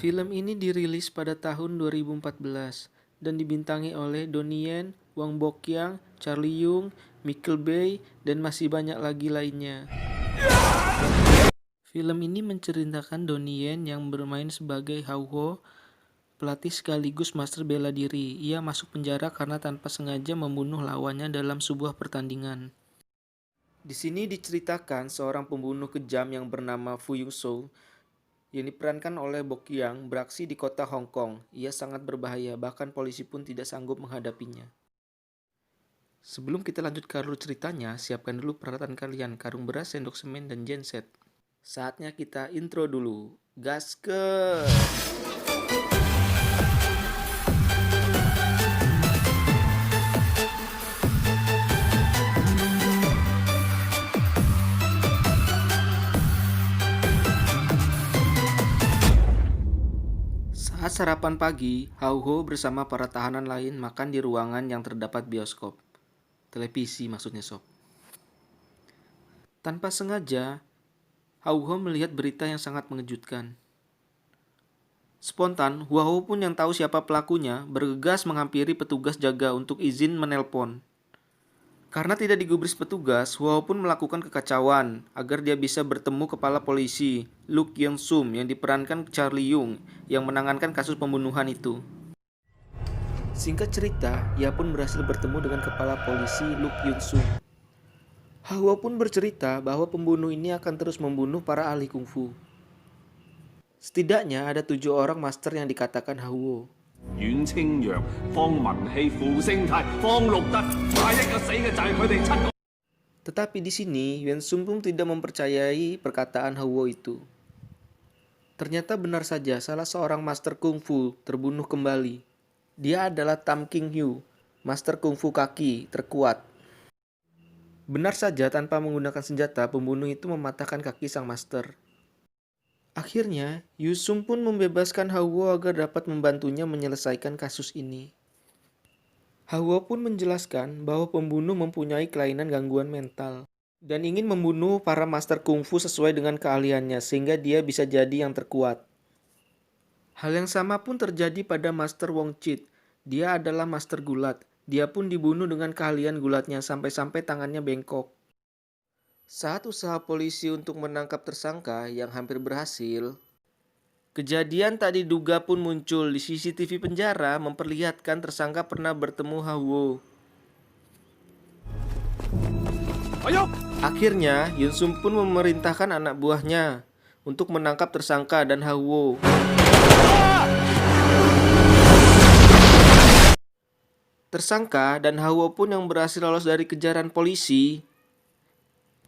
Film ini dirilis pada tahun 2014 dan dibintangi oleh Donnie Yen, Wang Bokyang, Charlie Yung, Michael Bay, dan masih banyak lagi lainnya. Film ini menceritakan Donnie Yen yang bermain sebagai Hao-ho, pelatih sekaligus master bela diri. Ia masuk penjara karena tanpa sengaja membunuh lawannya dalam sebuah pertandingan. Di sini diceritakan seorang pembunuh kejam yang bernama Fu Yongzhou yang diperankan oleh Bokyang beraksi di kota Hong Kong. Ia sangat berbahaya, bahkan polisi pun tidak sanggup menghadapinya. Sebelum kita lanjut ke alur ceritanya, siapkan dulu peralatan kalian, karung beras, sendok semen, dan genset. Saatnya kita intro dulu. Gaskeun! Saat sarapan pagi, Hao-ho bersama para tahanan lain makan di ruangan yang terdapat bioskop. Televisi maksudnya sob. Tanpa sengaja, Hao-ho melihat berita yang sangat mengejutkan. Spontan, Hao-ho pun yang tahu siapa pelakunya bergegas menghampiri petugas jaga untuk izin menelpon. Karena tidak digubris petugas, Hao pun melakukan kekacauan agar dia bisa bertemu kepala polisi, Lee Kyung-sum, yang diperankan Charlie Yung, yang menangankan kasus pembunuhan itu. Singkat cerita, ia pun berhasil bertemu dengan kepala polisi Lee Kyung-sum. Hao pun bercerita bahwa pembunuh ini akan terus membunuh para ahli kungfu. Setidaknya ada 7 orang master yang dikatakan Hao. 阮清揚、方文熙、傅聲泰、方六德，下一個死嘅就係佢哋7個。 Tetapi di sini, Yuan Sung pun tidak mempercayai perkataan Hao itu. Ternyata benar saja salah seorang master kungfu terbunuh kembali. Dia adalah Tam King Hyu, master kungfu kaki terkuat. Benar saja tanpa menggunakan senjata, pembunuh itu mematahkan kaki sang master. Akhirnya, Yu Sung pun membebaskan Hao agar dapat membantunya menyelesaikan kasus ini. Hao pun menjelaskan bahwa pembunuh mempunyai kelainan gangguan mental dan ingin membunuh para master kungfu sesuai dengan keahliannya sehingga dia bisa jadi yang terkuat. Hal yang sama pun terjadi pada Master Wong Chit. Dia adalah master gulat. Dia pun dibunuh dengan keahlian gulatnya sampai-sampai tangannya bengkok. Saat usaha polisi untuk menangkap tersangka yang hampir berhasil, kejadian tak diduga pun muncul di CCTV penjara memperlihatkan tersangka pernah bertemu Hao. Akhirnya, Yun Sung pun memerintahkan anak buahnya untuk menangkap tersangka dan Hao. Tersangka dan Hao pun yang berhasil lolos dari kejaran polisi.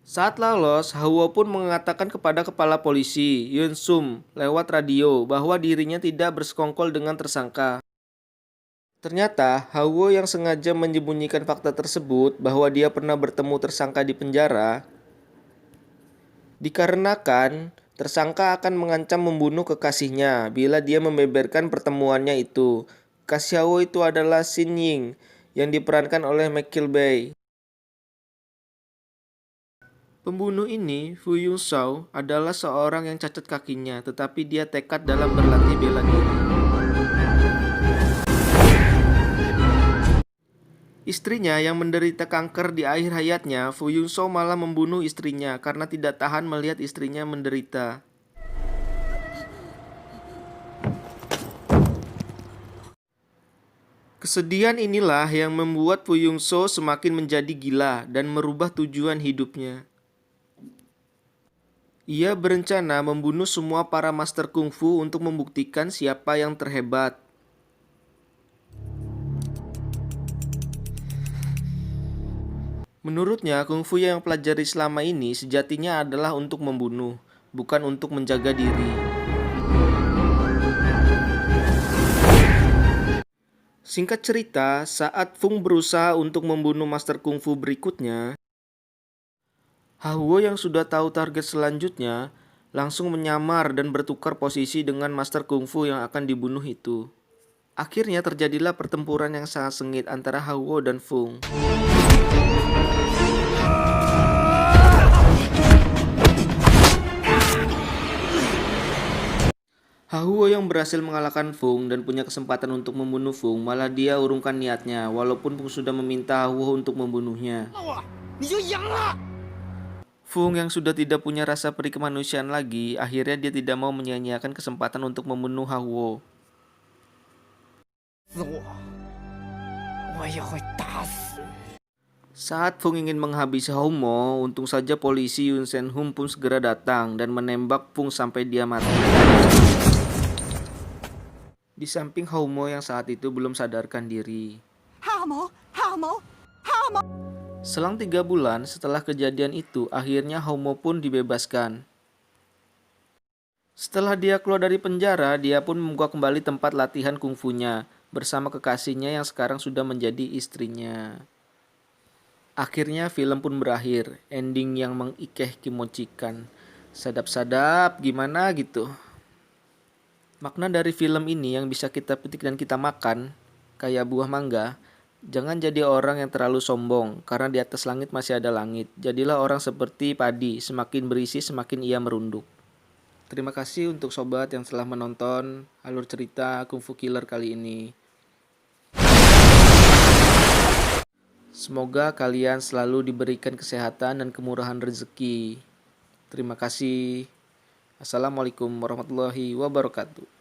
Saat lolos, Hao pun mengatakan kepada kepala polisi, Yun Sung, lewat radio bahwa dirinya tidak bersekongkol dengan tersangka. Ternyata, Hao yang sengaja menyembunyikan fakta tersebut bahwa dia pernah bertemu tersangka di penjara, dikarenakan tersangka akan mengancam membunuh kekasihnya bila dia membeberkan pertemuannya itu. Kekasih Hao itu adalah Shin Ying yang diperankan oleh Michael Bay. Pembunuh ini, Fu Yongzhou, adalah seorang yang cacat kakinya, tetapi dia tekad dalam berlatih bela diri. Istrinya yang menderita kanker di akhir hayatnya, Fu Yongzhou malah membunuh istrinya karena tidak tahan melihat istrinya menderita. Kesedihan inilah yang membuat Fu Yongzhou semakin menjadi gila dan merubah tujuan hidupnya. Ia berencana membunuh semua para master kungfu untuk membuktikan siapa yang terhebat. Menurutnya, kungfu yang pelajari selama ini sejatinya adalah untuk membunuh, bukan untuk menjaga diri. Singkat cerita, saat Fung berusaha untuk membunuh master kungfu berikutnya, Hao yang sudah tahu target selanjutnya langsung menyamar dan bertukar posisi dengan master kungfu yang akan dibunuh itu. Akhirnya terjadilah pertempuran yang sangat sengit antara Hao dan Fung. Hahuo yang berhasil mengalahkan Fung dan punya kesempatan untuk membunuh Fung, malah dia urungkan niatnya, walaupun Fung sudah meminta Hahuo untuk membunuhnya. Fung yang sudah tidak punya rasa peri kemanusiaan lagi, akhirnya dia tidak mau menyia-nyiakan kesempatan untuk membunuh Hahuo. Saat Fung ingin menghabisi Haumo, untung saja polisi Yun Sen Hum pun segera datang dan menembak Fung sampai dia mati. Di samping Haumo yang saat itu belum sadarkan diri. Selang 3 bulan setelah kejadian itu, akhirnya Haumo pun dibebaskan. Setelah dia keluar dari penjara, dia pun membuka kembali tempat latihan kungfunya bersama kekasihnya yang sekarang sudah menjadi istrinya. Akhirnya film pun berakhir, ending yang mengikeh kimochikan. Sadap-sadap gimana gitu. Makna dari film ini yang bisa kita petik dan kita makan, kayak buah mangga, jangan jadi orang yang terlalu sombong, karena di atas langit masih ada langit. Jadilah orang seperti padi, semakin berisi semakin ia merunduk. Terima kasih untuk sobat yang telah menonton alur cerita Kung Fu Killer kali ini. Semoga kalian selalu diberikan kesehatan dan kemurahan rezeki. Terima kasih. Assalamualaikum warahmatullahi wabarakatuh.